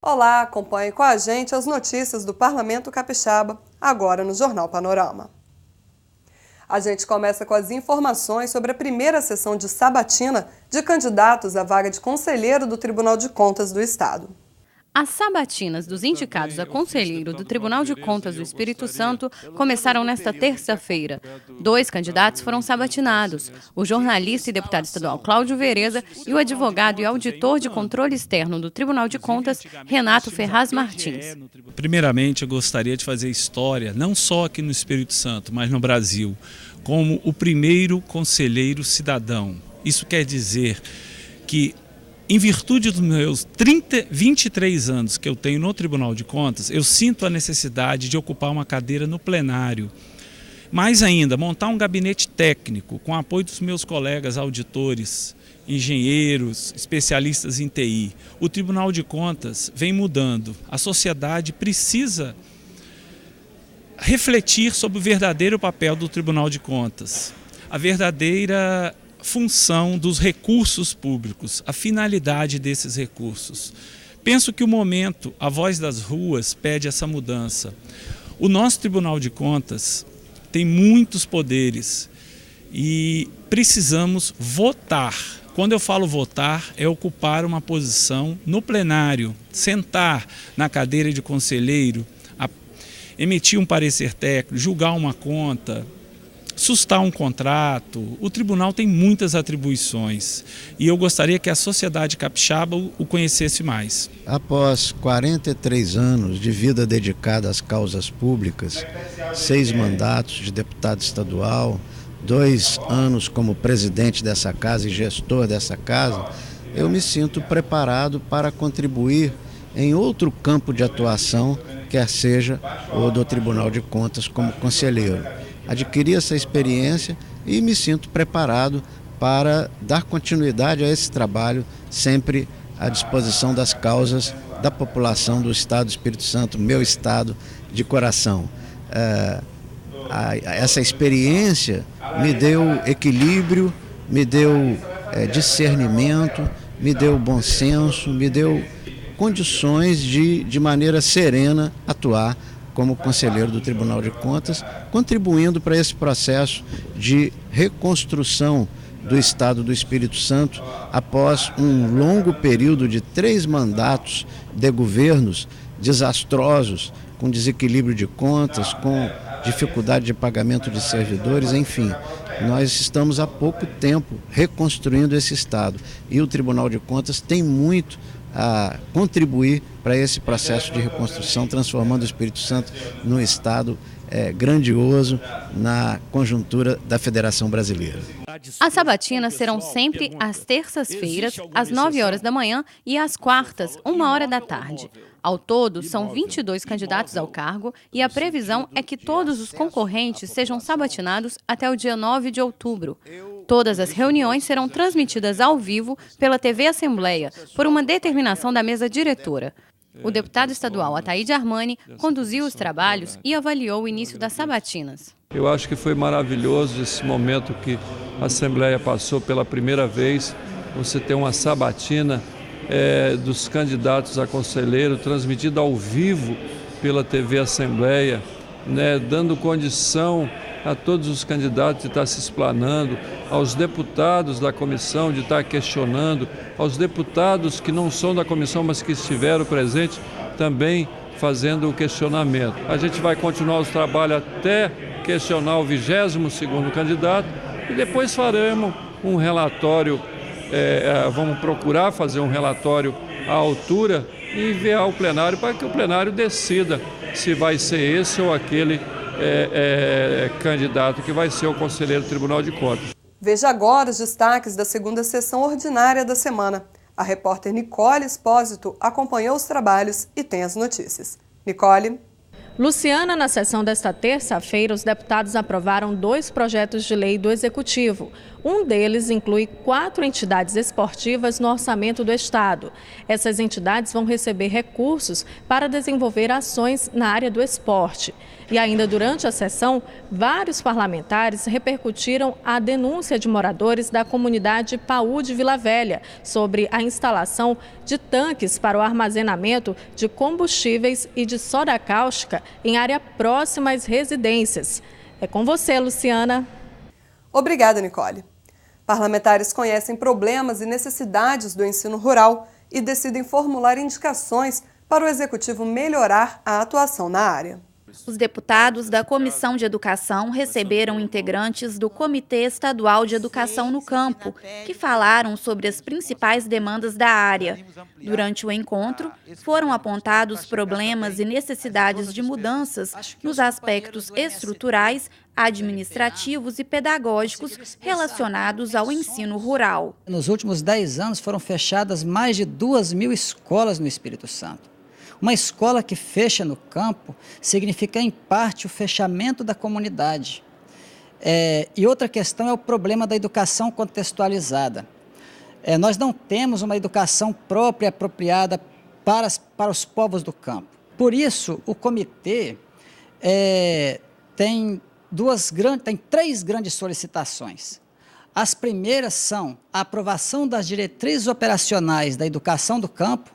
Olá, acompanhe com a gente as notícias do Parlamento Capixaba, agora no Jornal Panorama. A gente começa com as informações sobre a primeira sessão de sabatina de candidatos à vaga de conselheiro do Tribunal de Contas do Estado. As sabatinas dos indicados a conselheiro do Tribunal de Contas do Espírito Santo começaram nesta terça-feira. 2 candidatos foram sabatinados: o jornalista e deputado estadual Cláudio Vereza e o advogado e auditor de controle externo do Tribunal de Contas, Renato Ferraz Martins. Primeiramente, eu gostaria de fazer história, não só aqui no Espírito Santo, mas no Brasil, como o primeiro conselheiro cidadão. Isso quer dizer que, em virtude dos meus 23 anos que eu tenho no Tribunal de Contas, eu sinto a necessidade de ocupar uma cadeira no plenário. Mais ainda, montar um gabinete técnico com o apoio dos meus colegas auditores, engenheiros, especialistas em TI. O Tribunal de Contas vem mudando. A sociedade precisa refletir sobre o verdadeiro papel do Tribunal de Contas, a verdadeira função dos recursos públicos, a finalidade desses recursos. Penso que o momento, a voz das ruas, pede essa mudança. O nosso Tribunal de Contas tem muitos poderes e precisamos votar. Quando eu falo votar, é ocupar uma posição no plenário, sentar na cadeira de conselheiro, emitir um parecer técnico, julgar uma conta, sustar um contrato. O tribunal tem muitas atribuições e eu gostaria que a sociedade capixaba o conhecesse mais. Após 43 anos de vida dedicada às causas públicas, 6 mandatos de deputado estadual, 2 anos como presidente dessa casa e gestor dessa casa, eu me sinto preparado para contribuir em outro campo de atuação, quer seja o do Tribunal de Contas como conselheiro. Adquiri essa experiência e me sinto preparado para dar continuidade a esse trabalho, sempre à disposição das causas da população do Estado do Espírito Santo, meu estado de coração. Essa experiência me deu equilíbrio, me deu discernimento, me deu bom senso, me deu condições de maneira serena atuar como conselheiro do Tribunal de Contas, contribuindo para esse processo de reconstrução do Estado do Espírito Santo após um longo período de 3 mandatos de governos desastrosos, com desequilíbrio de contas, com dificuldade de pagamento de servidores, enfim. Nós estamos há pouco tempo reconstruindo esse Estado e o Tribunal de Contas tem muito a contribuir para esse processo de reconstrução, transformando o Espírito Santo num Estado grandioso na conjuntura da Federação Brasileira. As sabatinas serão sempre às terças-feiras, às 9 horas da manhã e às quartas, 1 hora da tarde. Ao todo, são 22 candidatos ao cargo e a previsão é que todos os concorrentes sejam sabatinados até o dia 9 de outubro. Todas as reuniões serão transmitidas ao vivo pela TV Assembleia, por uma determinação da mesa diretora. O deputado estadual Ataíde Armani conduziu os trabalhos e avaliou o início das sabatinas. Eu acho que foi maravilhoso esse momento que a Assembleia passou pela primeira vez. Você tem uma sabatina dos candidatos a conselheiro transmitida ao vivo pela TV Assembleia, dando condição a todos os candidatos de estar se explanando, aos deputados da comissão de estar questionando, aos deputados que não são da comissão, mas que estiveram presentes também fazendo o questionamento. A gente vai continuar os trabalhos até questionar o 22º candidato e depois faremos um relatório, vamos procurar fazer um relatório à altura e enviar ao plenário para que o plenário decida se vai ser esse ou aquele candidato que vai ser o conselheiro do Tribunal de Contas. Veja agora os destaques da segunda sessão ordinária da semana. A repórter Nicole Espósito acompanhou os trabalhos e tem as notícias. Nicole. Luciana, na sessão desta terça-feira, os deputados aprovaram 2 projetos de lei do Executivo. Um deles inclui 4 entidades esportivas no orçamento do Estado. Essas entidades vão receber recursos para desenvolver ações na área do esporte. E ainda durante a sessão, vários parlamentares repercutiram a denúncia de moradores da comunidade Paú de Vila Velha sobre a instalação de tanques para o armazenamento de combustíveis e de soda cáustica em área próxima às residências. É com você, Luciana. Obrigada, Nicole. Parlamentares conhecem problemas e necessidades do ensino rural e decidem formular indicações para o Executivo melhorar a atuação na área. Os deputados da Comissão de Educação receberam integrantes do Comitê Estadual de Educação no Campo, que falaram sobre as principais demandas da área. Durante o encontro, foram apontados problemas e necessidades de mudanças nos aspectos estruturais, administrativos e pedagógicos relacionados ao ensino rural. Nos últimos 10 anos foram fechadas mais de 2.000 escolas no Espírito Santo. Uma escola que fecha no campo significa, em parte, o fechamento da comunidade. E outra questão é o problema da educação contextualizada. Nós não temos uma educação própria e apropriada para os povos do campo. Por isso, o comitê tem 3 grandes solicitações. As primeiras são a aprovação das diretrizes operacionais da educação do campo,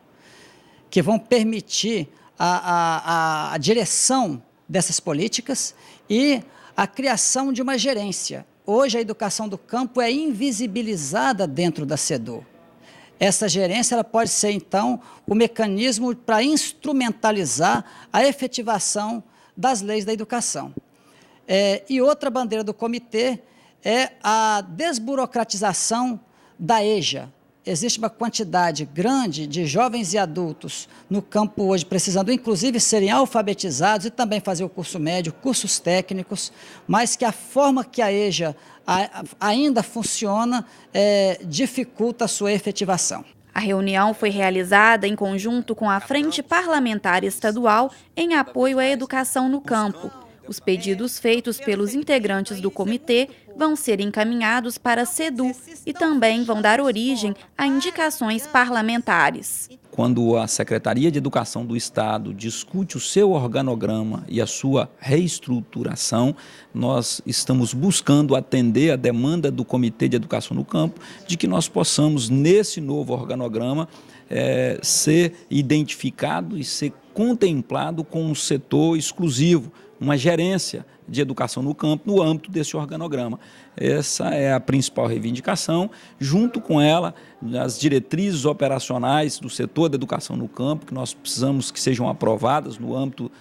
que vão permitir a direção dessas políticas e a criação de uma gerência. Hoje, a educação do campo é invisibilizada dentro da SEDU. Essa gerência ela pode ser, então, o mecanismo para instrumentalizar a efetivação das leis da educação. E outra bandeira do comitê é a desburocratização da EJA. Existe uma quantidade grande de jovens e adultos no campo hoje, precisando inclusive serem alfabetizados e também fazer o curso médio, cursos técnicos, mas que a forma que a EJA ainda funciona dificulta a sua efetivação. A reunião foi realizada em conjunto com a Frente Parlamentar Estadual em apoio à educação no campo. Os pedidos feitos pelos integrantes do comitê vão ser encaminhados para a SEDU e também vão dar origem a indicações parlamentares. Quando a Secretaria de Educação do Estado discute o seu organograma e a sua reestruturação, nós estamos buscando atender a demanda do Comitê de Educação no Campo de que nós possamos, nesse novo organograma, ser identificado e ser contemplado com um setor exclusivo, uma gerência de educação no campo no âmbito desse organograma. Essa é a principal reivindicação, junto com ela, as diretrizes operacionais do setor da educação no campo, que nós precisamos que sejam aprovadas no âmbito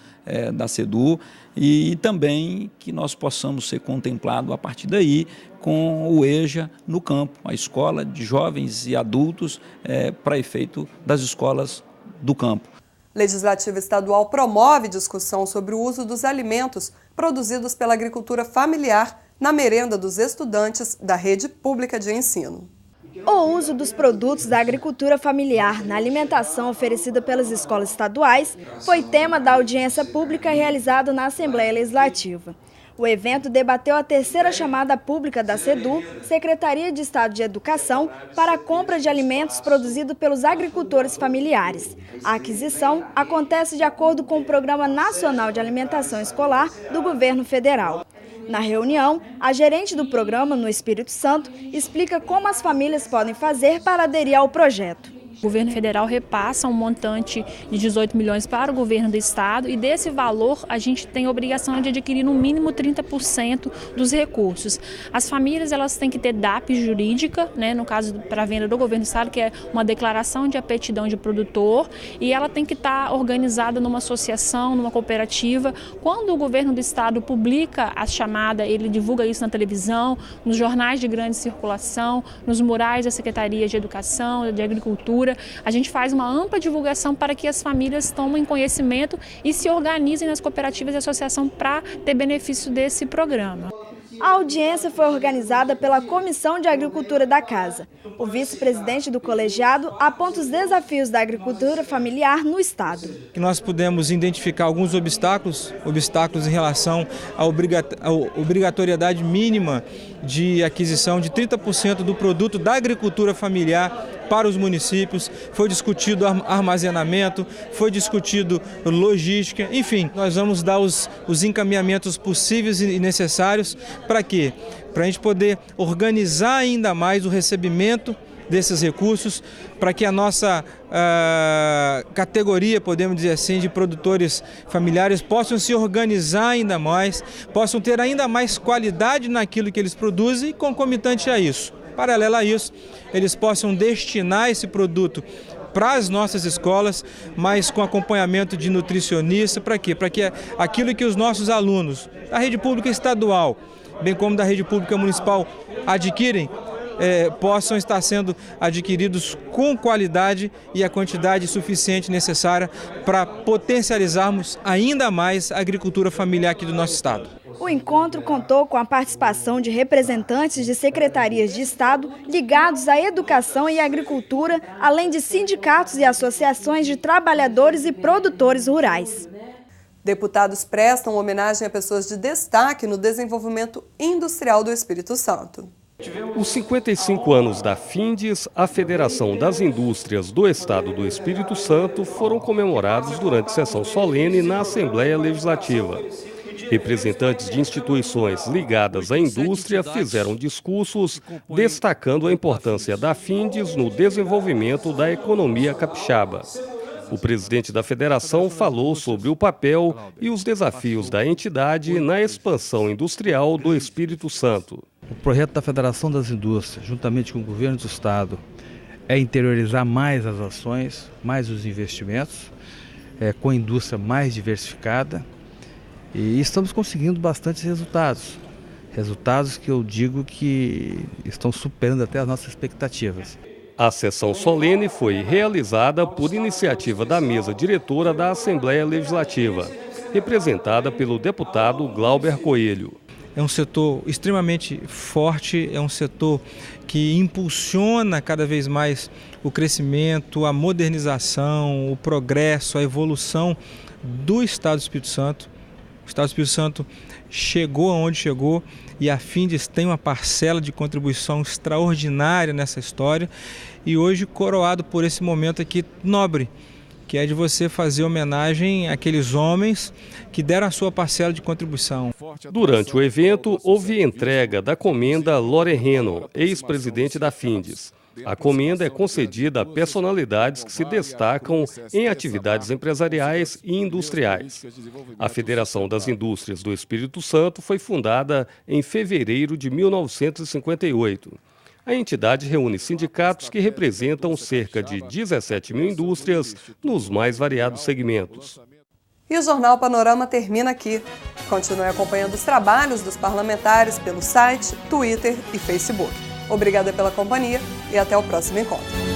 da SEDU e também que nós possamos ser contemplados a partir daí com o EJA no campo, a escola de jovens e adultos para efeito das escolas do campo. Legislativo Estadual promove discussão sobre o uso dos alimentos produzidos pela agricultura familiar na merenda dos estudantes da rede pública de ensino. O uso dos produtos da agricultura familiar na alimentação oferecida pelas escolas estaduais foi tema da audiência pública realizada na Assembleia Legislativa. O evento debateu a terceira chamada pública da SEDU, Secretaria de Estado de Educação, para a compra de alimentos produzidos pelos agricultores familiares. A aquisição acontece de acordo com o Programa Nacional de Alimentação Escolar do Governo Federal. Na reunião, a gerente do programa no Espírito Santo explica como as famílias podem fazer para aderir ao projeto. O governo federal repassa um montante de 18 milhões para o governo do estado e desse valor a gente tem a obrigação de adquirir no mínimo 30% dos recursos. As famílias elas têm que ter DAP jurídica, né, no caso para a venda do governo do estado, que é uma declaração de aptidão de produtor, e ela tem que estar organizada numa associação, numa cooperativa. Quando o governo do estado publica a chamada, ele divulga isso na televisão, nos jornais de grande circulação, nos murais da Secretaria de Educação, de Agricultura. A gente faz uma ampla divulgação para que as famílias tomem conhecimento e se organizem nas cooperativas e associação para ter benefício desse programa. A audiência foi organizada pela Comissão de Agricultura da Casa. O vice-presidente do colegiado aponta os desafios da agricultura familiar no estado. Nós pudemos identificar alguns obstáculos em relação à obrigatoriedade mínima de aquisição de 30% do produto da agricultura familiar para os municípios. Foi discutido armazenamento, foi discutido logística, enfim, nós vamos dar os encaminhamentos possíveis e necessários para quê? Para a gente poder organizar ainda mais o recebimento desses recursos, para que a nossa categoria, podemos dizer assim, de produtores familiares possam se organizar ainda mais, possam ter ainda mais qualidade naquilo que eles produzem e concomitante a isso. Paralelo a isso, eles possam destinar esse produto para as nossas escolas, mas com acompanhamento de nutricionista, para quê? Para que aquilo que os nossos alunos da rede pública estadual, bem como da rede pública municipal, adquirem, possam estar sendo adquiridos com qualidade e a quantidade suficiente necessária para potencializarmos ainda mais a agricultura familiar aqui do nosso estado. O encontro contou com a participação de representantes de secretarias de Estado ligados à educação e agricultura, além de sindicatos e associações de trabalhadores e produtores rurais. Deputados prestam homenagem a pessoas de destaque no desenvolvimento industrial do Espírito Santo. Os 55 anos da FINDES, a Federação das Indústrias do Estado do Espírito Santo, foram comemorados durante sessão solene na Assembleia Legislativa. Representantes de instituições ligadas à indústria fizeram discursos destacando a importância da FINDES no desenvolvimento da economia capixaba. O presidente da federação falou sobre o papel e os desafios da entidade na expansão industrial do Espírito Santo. O projeto da Federação das Indústrias, juntamente com o governo do estado, é interiorizar mais as ações, mais os investimentos, com a indústria mais diversificada, e estamos conseguindo bastantes resultados. Resultados que eu digo que estão superando até as nossas expectativas. A sessão solene foi realizada por iniciativa da mesa diretora da Assembleia Legislativa, representada pelo deputado Glauber Coelho. É um setor extremamente forte, é um setor que impulsiona cada vez mais o crescimento, a modernização, o progresso, a evolução do Estado do Espírito Santo. O Estado do Espírito Santo chegou aonde chegou e a FINDES tem uma parcela de contribuição extraordinária nessa história e hoje coroado por esse momento aqui nobre, que é de você fazer homenagem àqueles homens que deram a sua parcela de contribuição. Durante o evento, houve entrega da comenda Lore Reno, ex-presidente da FINDES. A comenda é concedida a personalidades que se destacam em atividades empresariais e industriais. A Federação das Indústrias do Espírito Santo foi fundada em fevereiro de 1958. A entidade reúne sindicatos que representam cerca de 17 mil indústrias nos mais variados segmentos. E o Jornal Panorama termina aqui. Continue acompanhando os trabalhos dos parlamentares pelo site, Twitter e Facebook. Obrigada pela companhia e até o próximo encontro.